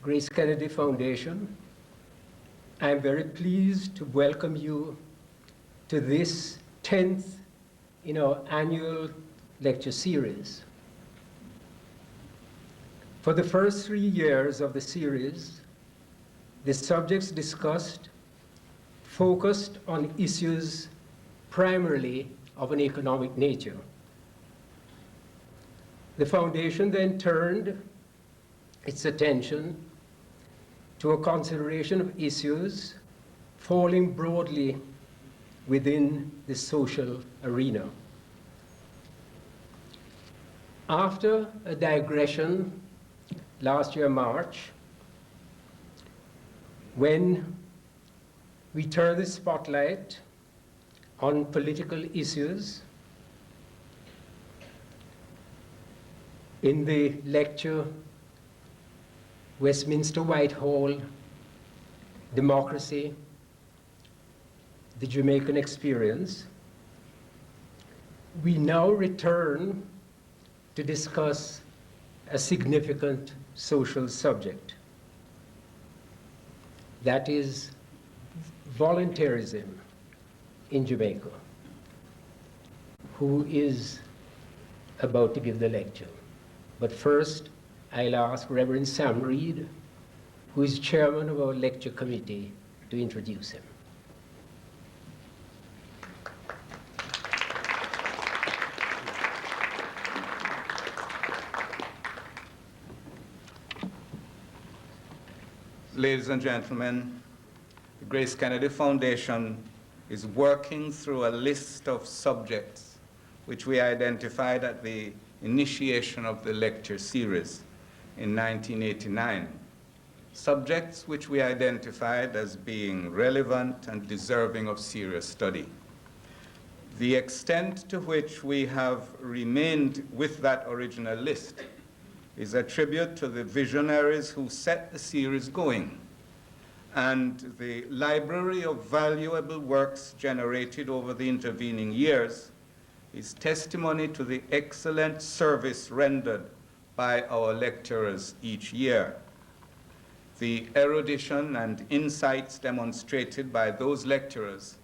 Grace Kennedy Foundation, I am very pleased to welcome you to this 10th in our annual lecture series. For the first 3 years of the series, the subjects discussed focused on issues primarily of an economic nature. The foundation then turned its attention to a consideration of issues falling broadly within the social arena. After a digression last year, March, when we turned the spotlight on political issues in the lecture Westminster Whitehall, Democracy, the Jamaican Experience, we now return to discuss a significant social subject. That is voluntarism in Jamaica. Who is about to give the lecture? But first, I'll ask Reverend Sam Reed, who is chairman of our lecture committee, to introduce him. Ladies and gentlemen, the Grace Kennedy Foundation is working through a list of subjects which we identified at the initiation of the lecture series in 1989. Subjects which we identified as being relevant and deserving of serious study. The extent to which we have remained with that original list is a tribute to the visionaries who set the series going, and the library of valuable works generated over the intervening years is testimony to the excellent service rendered by our lecturers each year. The erudition and insights demonstrated by those lecturers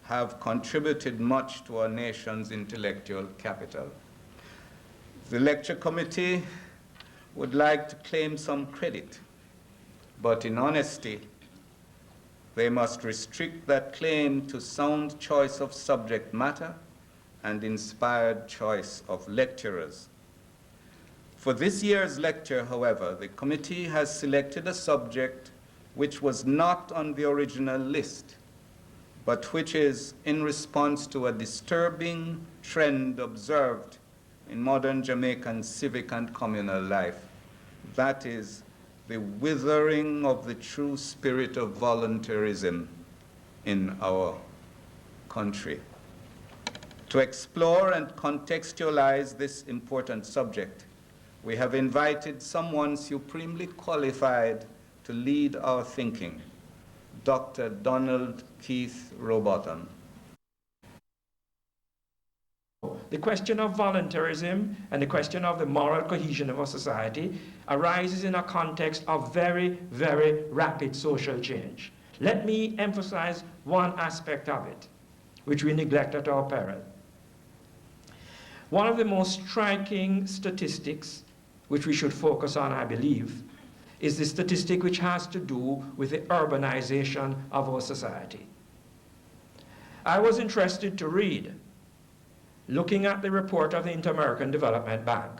have contributed much to our nation's intellectual capital. The lecture committee would like to claim some credit, but in honesty, they must restrict that claim to sound choice of subject matter and inspired choice of lecturers. For this year's lecture, however, the committee has selected a subject which was not on the original list, but which is in response to a disturbing trend observed in modern Jamaican civic and communal life. That is the withering of the true spirit of voluntarism in our country. To explore and contextualize this important subject, we have invited someone supremely qualified to lead our thinking, Dr. Donald Keith Robotham. The question of voluntarism and the question of the moral cohesion of our society arises in a context of very, very rapid social change. Let me emphasize one aspect of it, which we neglect at our peril. One of the most striking statistics which we should focus on, I believe, is the statistic which has to do with the urbanization of our society. I was interested to read, looking at the report of the Inter-American Development Bank,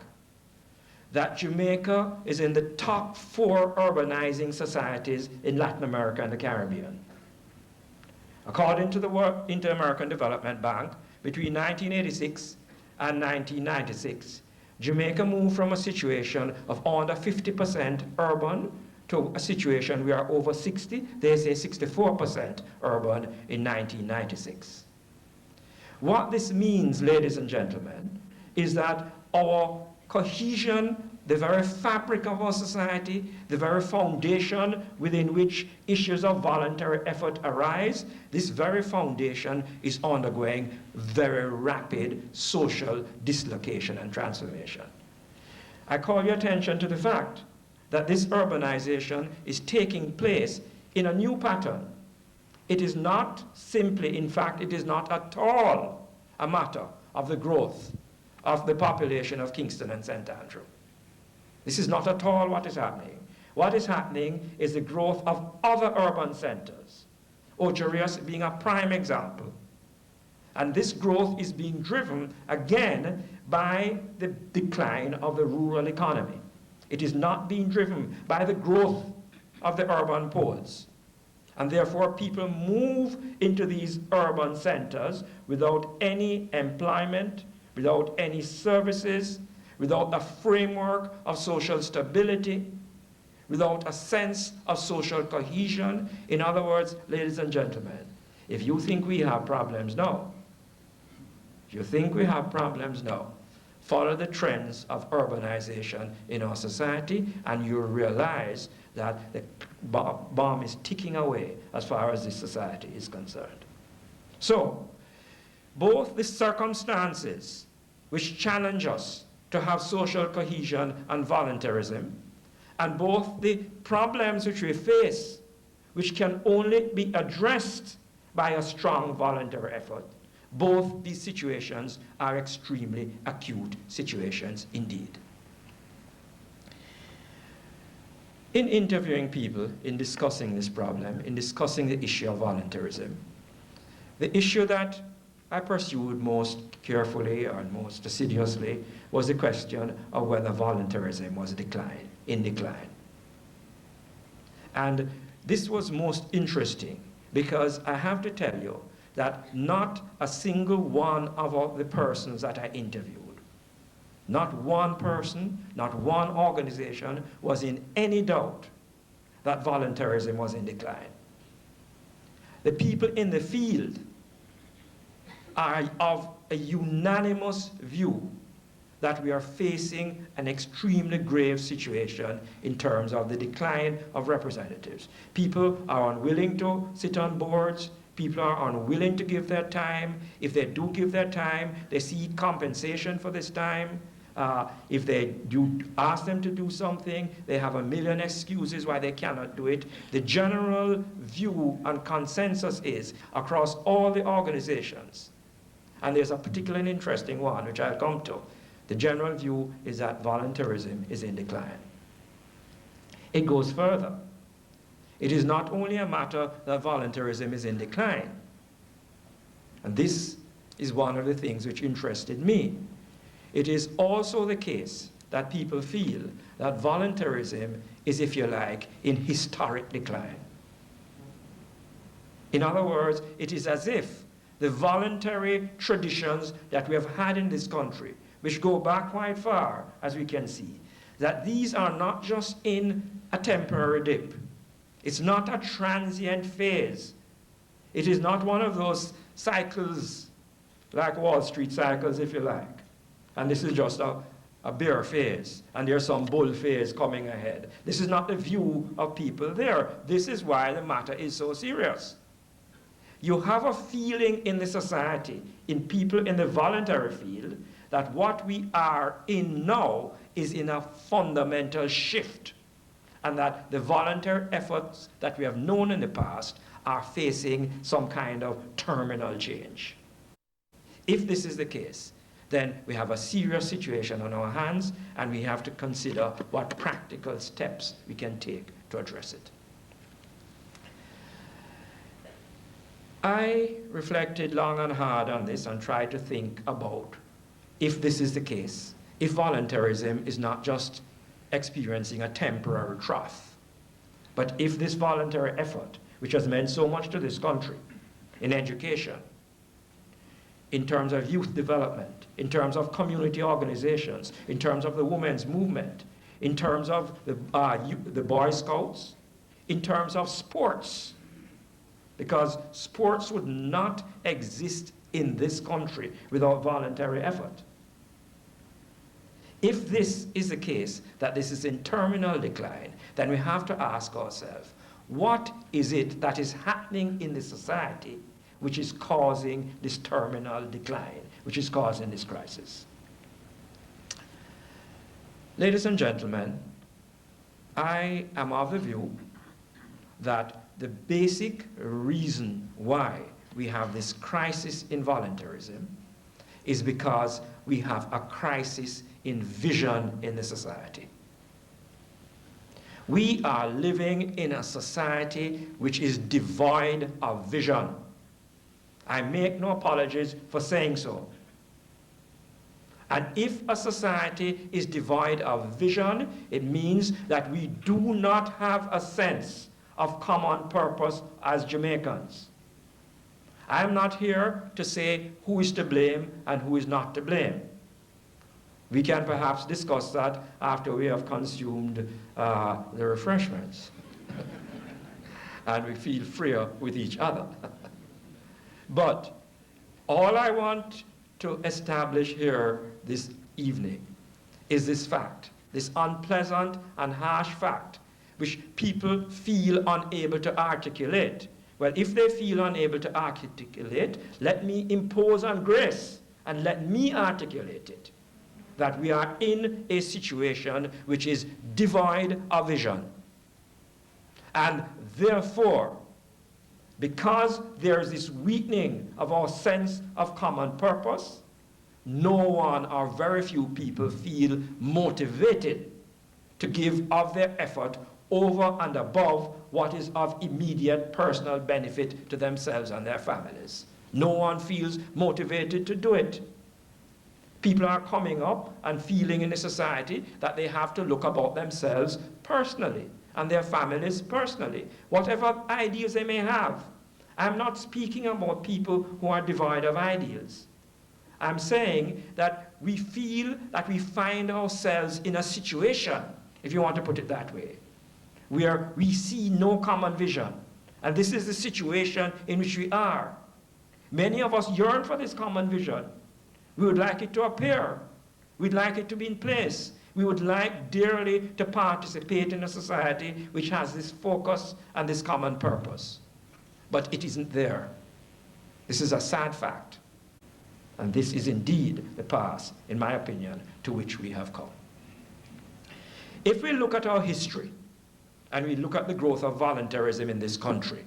that Jamaica is in the top 4 urbanizing societies in Latin America and the Caribbean. According to the Inter-American Development Bank, between 1986 and 1996, Jamaica moved from a situation of under 50% urban to a situation we are over 60, they say 64% urban in 1996. What this means, ladies and gentlemen, is that our cohesion, the very fabric of our society, the very foundation within which issues of voluntary effort arise, this very foundation is undergoing very rapid social dislocation and transformation. I call your attention to the fact that this urbanization is taking place in a new pattern. It is not simply, in fact, it is not at all a matter of the growth of the population of Kingston and St. Andrew. This is not at all what is happening. What is happening is the growth of other urban centers, Ocherius being a prime example. And this growth is being driven, again, by the decline of the rural economy. It is not being driven by the growth of the urban poles. And therefore, people move into these urban centers without any employment, without any services, without a framework of social stability, without a sense of social cohesion. In other words, ladies and gentlemen, if you think we have problems now, follow the trends of urbanization in our society, and you'll realize that the bomb is ticking away as far as this society is concerned. So, both the circumstances which challenge us to have social cohesion and voluntarism, and both the problems which we face, which can only be addressed by a strong voluntary effort, both these situations are extremely acute situations indeed. In interviewing people, in discussing this problem, in discussing the issue of voluntarism, the issue that I pursued most carefully or most assiduously was the question of whether voluntarism was in decline. And this was most interesting because I have to tell you that not a single one of the persons that I interviewed, not one person, not one organization was in any doubt that voluntarism was in decline. The people in the field are of a unanimous view that we are facing an extremely grave situation in terms of the decline of representatives. People are unwilling to sit on boards. People are unwilling to give their time. If they do give their time, they seek compensation for this time. If they do ask them to do something, they have a million excuses why they cannot do it. The general view and consensus is across all the organizations, and there's a particularly interesting one which I'll come to, the general view is that voluntarism is in decline. It goes further. It is not only a matter that voluntarism is in decline, and this is one of the things which interested me. It is also the case that people feel that voluntarism is, if you like, in historic decline. In other words, it is as if the voluntary traditions that we have had in this country, which go back quite far, as we can see, that these are not just in a temporary dip. It's not a transient phase. It is not one of those cycles, like Wall Street cycles, if you like. And this is just a bear phase, and there's some bull phase coming ahead. This is not the view of people there. This is why the matter is so serious. You have a feeling in the society, in people in the voluntary field, that what we are in now is in a fundamental shift, and that the voluntary efforts that we have known in the past are facing some kind of terminal change. If this is the case, then we have a serious situation on our hands, and we have to consider what practical steps we can take to address it. I reflected long and hard on this and tried to think about if this is the case, if voluntarism is not just experiencing a temporary trough, but if this voluntary effort, which has meant so much to this country, in education, in terms of youth development, in terms of community organizations, in terms of the women's movement, in terms of the Boy Scouts, in terms of sports, because sports would not exist in this country without voluntary effort. If this is the case, that this is in terminal decline, then we have to ask ourselves, what is it that is happening in the society which is causing this terminal decline, which is causing this crisis? Ladies and gentlemen, I am of the view that the basic reason why we have this crisis in voluntarism is because we have a crisis in vision in the society. We are living in a society which is devoid of vision. I make no apologies for saying so. And if a society is devoid of vision, it means that we do not have a sense of common purpose as Jamaicans. I am not here to say who is to blame and who is not to blame. We can perhaps discuss that after we have consumed the refreshments and we feel freer with each other. But all I want to establish here this evening is this fact, this unpleasant and harsh fact, which people feel unable to articulate. Well, if they feel unable to articulate, let me impose on grace and let me articulate it, that we are in a situation which is devoid of vision. And therefore, because there is this weakening of our sense of common purpose, no one or very few people feel motivated to give of their effort over and above what is of immediate personal benefit to themselves and their families. No one feels motivated to do it. People are coming up and feeling in a society that they have to look about themselves personally and their families personally, whatever ideals they may have. I'm not speaking about people who are devoid of ideals. I'm saying that we feel that we find ourselves in a situation, if you want to put it that way, where we see no common vision. And this is the situation in which we are. Many of us yearn for this common vision. We would like it to appear. We'd like it to be in place. We would like dearly to participate in a society which has this focus and this common purpose. But it isn't there. This is a sad fact. And this is indeed the path, in my opinion, to which we have come. If we look at our history, and we look at the growth of voluntarism in this country,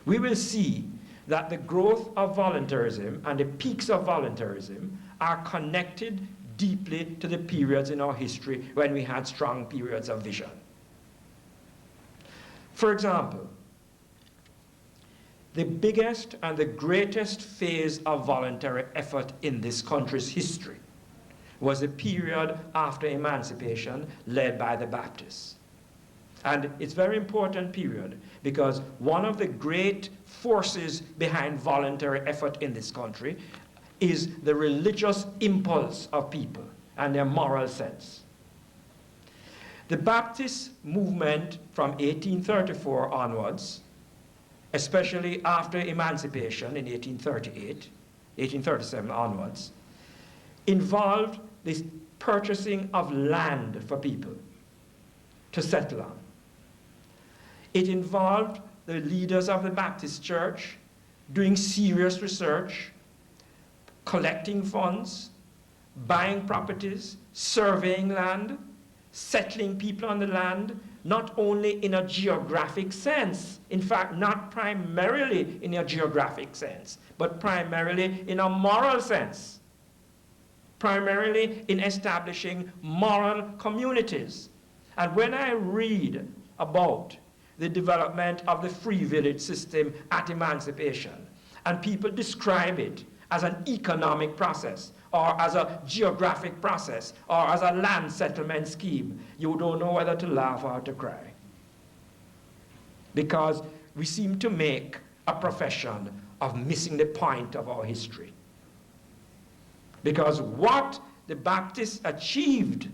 we will see that the growth of voluntarism and the peaks of voluntarism are connected deeply to the periods in our history when we had strong periods of vision. For example, the biggest and the greatest phase of voluntary effort in this country's history was the period after emancipation led by the Baptists. And it's a very important period because one of the great forces behind voluntary effort in this country is the religious impulse of people and their moral sense. The Baptist movement from 1834 onwards, especially after emancipation in 1837 onwards, involved this purchasing of land for people to settle on. It involved the leaders of the Baptist Church doing serious research, collecting funds, buying properties, surveying land, settling people on the land, not only in a geographic sense, in fact, not primarily in a geographic sense, but primarily in a moral sense, primarily in establishing moral communities. And when I read about the development of the free village system at emancipation, and people describe it as an economic process, or as a geographic process, or as a land settlement scheme, you don't know whether to laugh or to cry. Because we seem to make a profession of missing the point of our history. Because what the Baptists achieved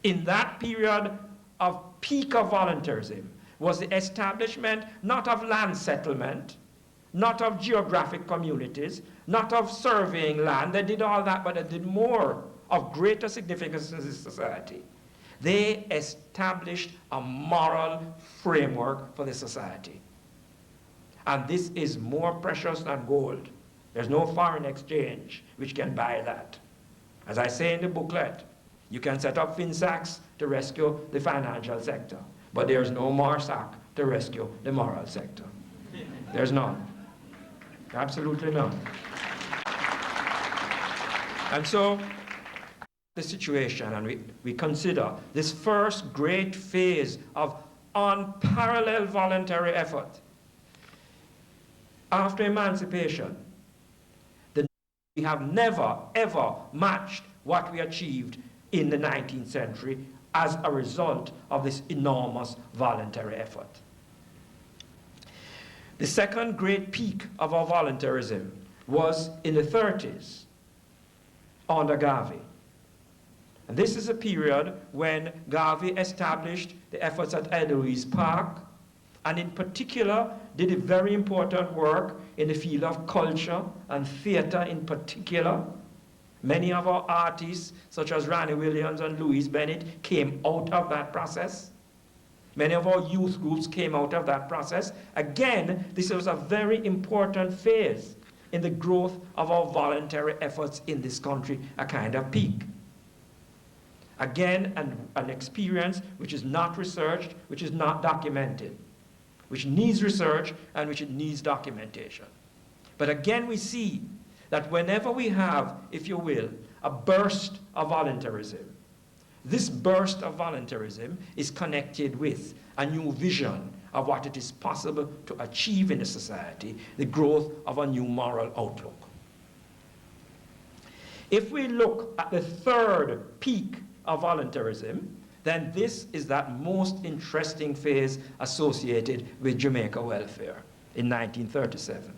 in that period of peak of voluntarism was the establishment not of land settlement, not of geographic communities, not of surveying land. They did all that, but they did more of greater significance in this society. They established a moral framework for the society. And this is more precious than gold. There's no foreign exchange which can buy that. As I say in the booklet, you can set up FinSacs to rescue the financial sector, but there's no more sack to rescue the moral sector. There's none. Absolutely none. And so, the situation, and we consider this first great phase of unparalleled voluntary effort. After emancipation, we have never, ever matched what we achieved in the 19th century as a result of this enormous voluntary effort. The second great peak of our voluntarism was in the 30s under Garvey. And this is a period when Garvey established the efforts at Eloise Park, and in particular did a very important work in the field of culture and theater in particular. Many of our artists, such as Randy Williams and Louise Bennett, came out of that process. Many of our youth groups came out of that process. Again, this was a very important phase in the growth of our voluntary efforts in this country, a kind of peak. Again, an experience which is not researched, which is not documented, which needs research and which needs documentation. But again, we see that whenever we have, if you will, a burst of voluntarism, this burst of voluntarism is connected with a new vision of what it is possible to achieve in a society, the growth of a new moral outlook. If we look at the third peak of voluntarism, then this is that most interesting phase associated with Jamaica welfare in 1937.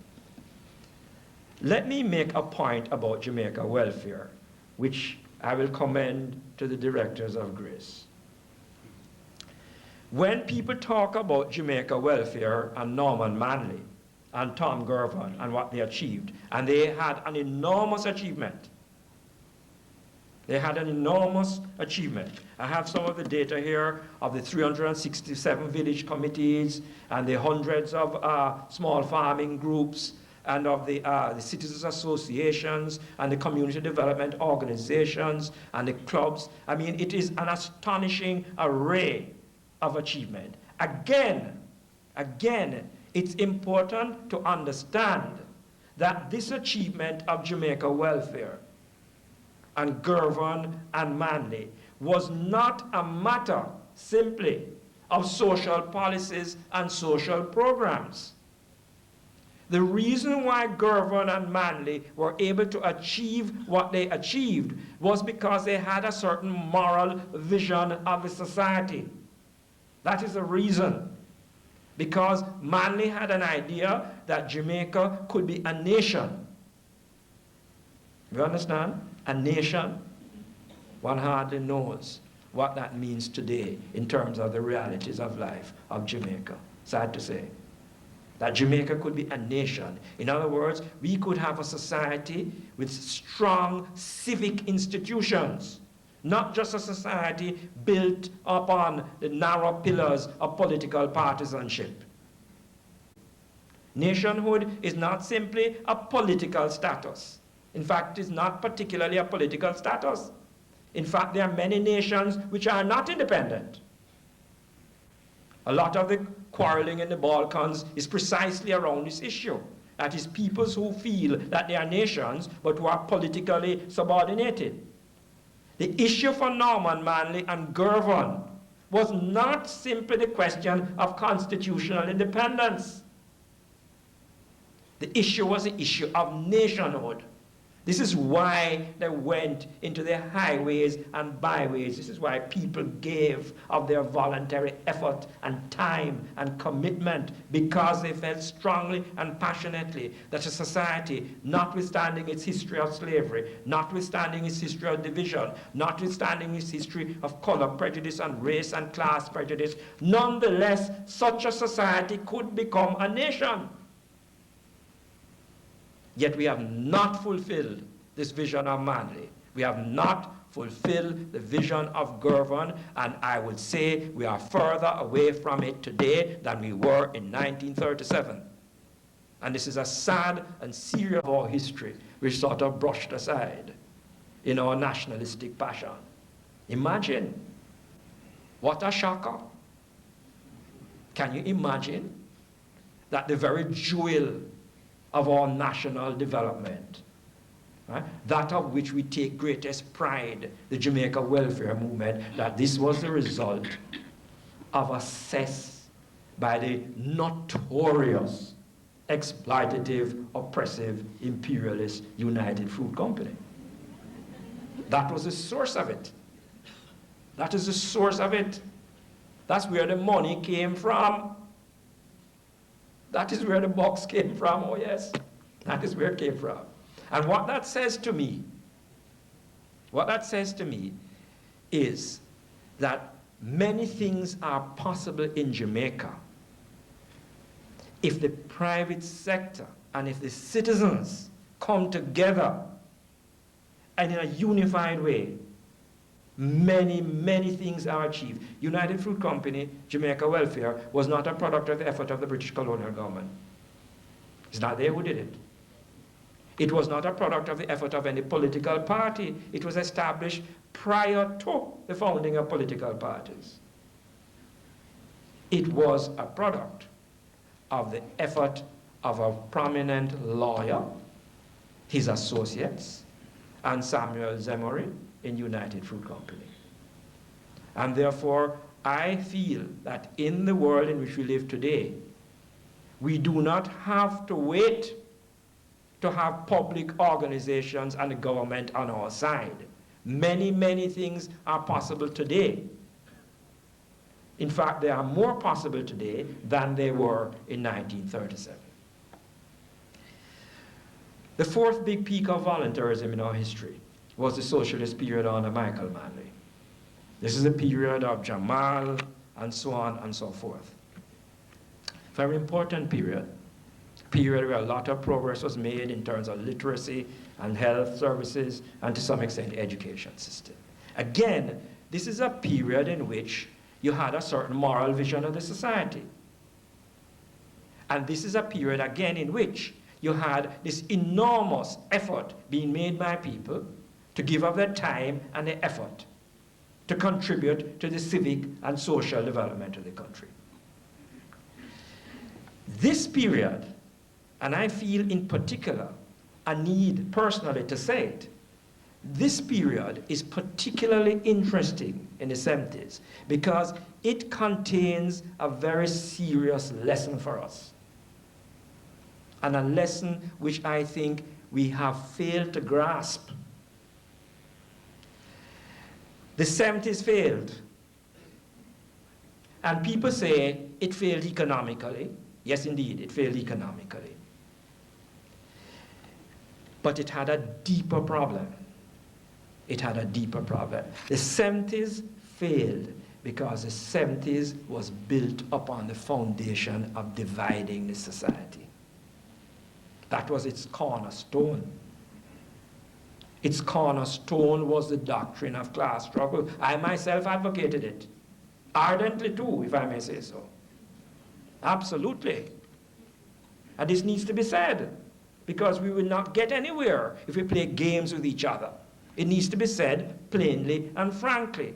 Let me make a point about Jamaica welfare, which I will commend to the directors of Grace. When people talk about Jamaica welfare and Norman Manley and Tom Gervin and what they achieved, and they had an enormous achievement. They had an enormous achievement. I have some of the data here of the 367 village committees and the hundreds of small farming groups and of the citizens associations and the community development organizations and the clubs. I mean, it is an astonishing array of achievement. Again, it's important to understand that this achievement of Jamaica welfare and Gervin and Manley was not a matter simply of social policies and social programs. The reason why Gervin and Manley were able to achieve what they achieved was because they had a certain moral vision of the society. That is the reason. Because Manley had an idea that Jamaica could be a nation. You understand? A nation. One hardly knows what that means today in terms of the realities of life of Jamaica. Sad to say. That Jamaica could be a nation. In other words, we could have a society with strong civic institutions, not just a society built upon the narrow pillars of political partisanship. Nationhood is not simply a political status. In fact, it's not particularly a political status. In fact, there are many nations which are not independent. A lot of the quarreling in the Balkans is precisely around this issue. That is, peoples who feel that they are nations, but who are politically subordinated. The issue for Norman Manley and Gervin was not simply the question of constitutional independence. The issue was the issue of nationhood. This is why they went into the highways and byways. This is why people gave of their voluntary effort and time and commitment, because they felt strongly and passionately that a society, notwithstanding its history of slavery, notwithstanding its history of division, notwithstanding its history of color prejudice and race and class prejudice, nonetheless, such a society could become a nation. Yet we have not fulfilled this vision of Manley. We have not fulfilled the vision of Gervin, and I would say we are further away from it today than we were in 1937. And this is a sad and serious of our history, which sort of brushed aside in our nationalistic passion. Imagine What a shocker. Can you imagine that the very jewel of our national development, right, that of which we take greatest pride, the Jamaica welfare movement, that this was the result of a cess by the notorious, exploitative, oppressive, imperialist United Fruit Company. That was the source of it. That is the source of it. That's where the money came from. That is where the box came from, oh yes. That is where it came from. And what that says to me is that many things are possible in Jamaica if the private sector and if the citizens come together and in a unified way. Many, many things are achieved. United Fruit Company, Jamaica Welfare, was not a product of the effort of the British colonial government. It's not they who did it. It was not a product of the effort of any political party. It was established prior to the founding of political parties. It was a product of the effort of a prominent lawyer, his associates, and Samuel Zemory in United Fruit Company. And therefore, I feel that in the world in which we live today, we do not have to wait to have public organizations and the government on our side. Many, many things are possible today. In fact, they are more possible today than they were in 1937. The fourth big peak of voluntarism in our history was the socialist period under Michael Manley. This is a period of Jamal and so on and so forth. Very important period where a lot of progress was made in terms of literacy and health services and to some extent the education system. Again, this is a period in which you had a certain moral vision of the society. And this is a period again in which you had this enormous effort being made by people to give up their time and their effort to contribute to the civic and social development of the country. This period, and I feel in particular a need personally to say it, this period is particularly interesting in the 70s because it contains a very serious lesson for us. And a lesson which I think we have failed to grasp. The 70s failed. And people say it failed economically. Yes, indeed, it failed economically. But it had a deeper problem. It had a deeper problem. The 70s failed because the 70s was built upon the foundation of dividing the society. That was its cornerstone. Its cornerstone was the doctrine of class struggle. I myself advocated it, ardently too, if I may say so. Absolutely. And this needs to be said, because we will not get anywhere if we play games with each other. It needs to be said plainly and frankly.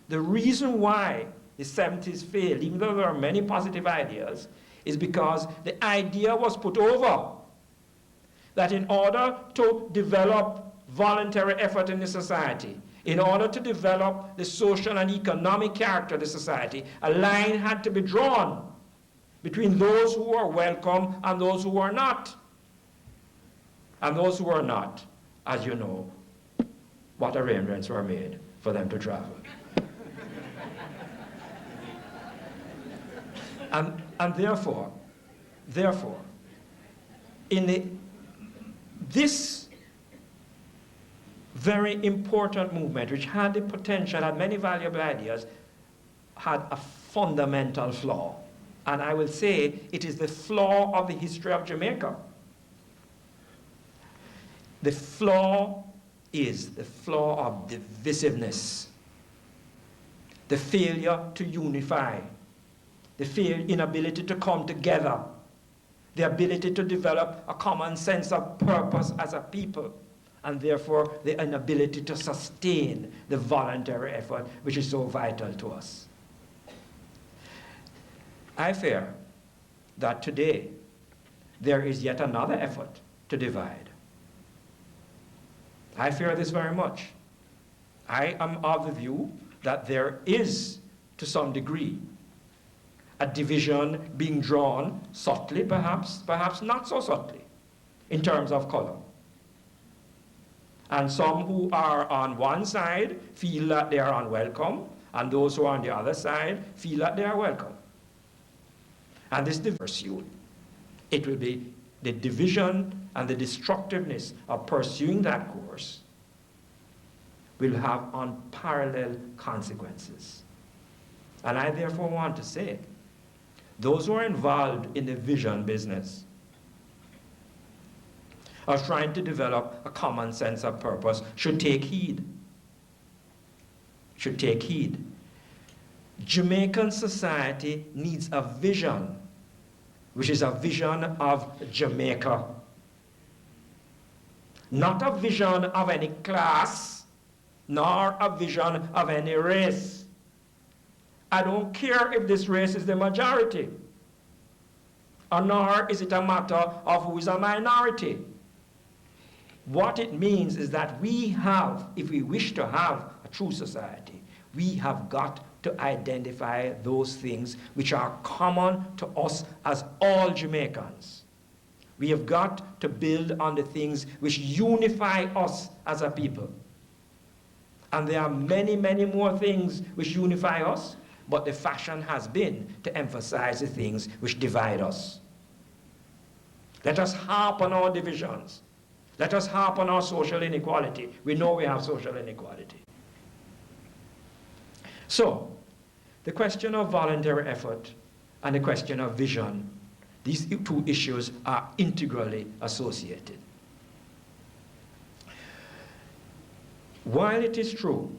The reason why the 70s failed, even though there are many positive ideas, is because the idea was put over that in order to develop voluntary effort in the society, in order to develop the social and economic character of the society, a line had to be drawn between those who are welcome and those who are not. And those who are not, as you know, what arrangements were made for them to travel. And therefore, in this very important movement, which had the potential, had many valuable ideas, had a fundamental flaw. And I will say it is the flaw of the history of Jamaica. The flaw is the flaw of divisiveness, the failure to unify, the inability to come together, the ability to develop a common sense of purpose as a people, and therefore the inability to sustain the voluntary effort which is so vital to us. I fear that today there is yet another effort to divide. I fear this very much. I am of the view that there is, to some degree, a division being drawn subtly, perhaps not so subtly, in terms of color. And some who are on one side feel that they are unwelcome, and those who are on the other side feel that they are welcome. And this pursuit, it will be the division and the destructiveness of pursuing that course will have unparalleled consequences. And I therefore want to say, those who are involved in the vision business of trying to develop a common sense of purpose should take heed. Should take heed. Jamaican society needs a vision, which is a vision of Jamaica. Not a vision of any class, nor a vision of any race. I don't care if this race is the majority, or nor is it a matter of who is a minority. What it means is that we have, if we wish to have a true society, we have got to identify those things which are common to us as all Jamaicans. We have got to build on the things which unify us as a people. And there are many, many more things which unify us, but the fashion has been to emphasize the things which divide us. Let us harp on our divisions. Let us harp on our social inequality. We know we have social inequality. So, the question of voluntary effort and the question of vision, these two issues are integrally associated. While it is true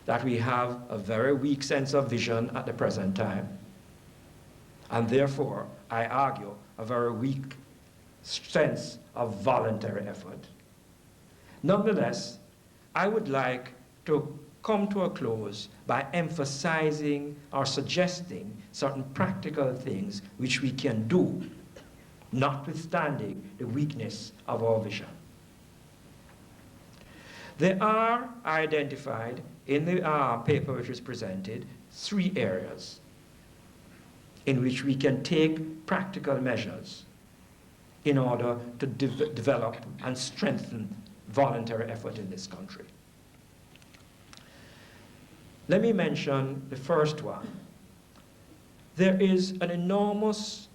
that we have a very weak sense of vision at the present time, and therefore, I argue, a very weak sense of voluntary effort, nonetheless, I would like to come to a close by emphasizing or suggesting certain practical things which we can do, notwithstanding the weakness of our vision. There are identified in the paper which was presented 3 areas in which we can take practical measures in order to develop and strengthen voluntary effort in this country. Let me mention the first one. There is an enormous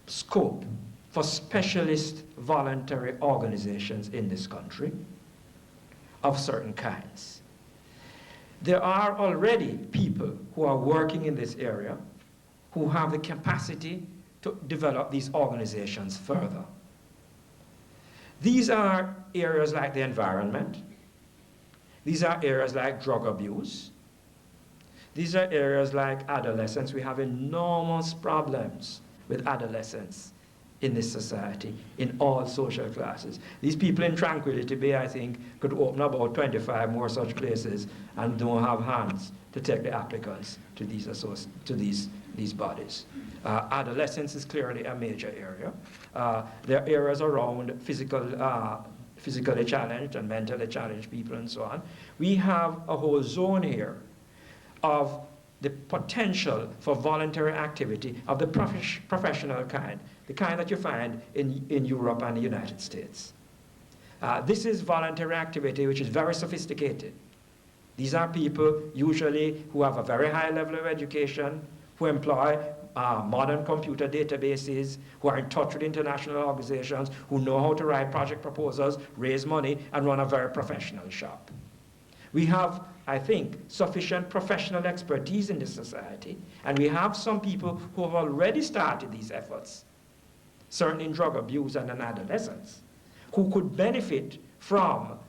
scope for specialist voluntary organizations in this country of certain kinds. There are already people who are working in this area who have the capacity to develop these organizations further. These are areas like the environment. These are areas like drug abuse. These are areas like adolescence. We have enormous problems with adolescents in this society, in all social classes. These people in Tranquility Bay, I think, could open about 25 more such places and don't have hands to take the applicants to these bodies. Adolescence is clearly a major area. There are areas around physically challenged and mentally challenged people and so on. We have a whole zone here of the potential for voluntary activity of the professional kind, the kind that you find in Europe and the United States. This is voluntary activity which is very sophisticated. These are people usually who have a very high level of education, who employ modern computer databases, who are in touch with international organizations, who know how to write project proposals, raise money, and run a very professional shop. We have, I think, sufficient professional expertise in this society, and we have some people who have already started these efforts, certainly in drug abuse and in adolescence, who could benefit from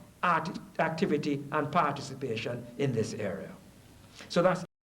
activity and participation in this area. So that's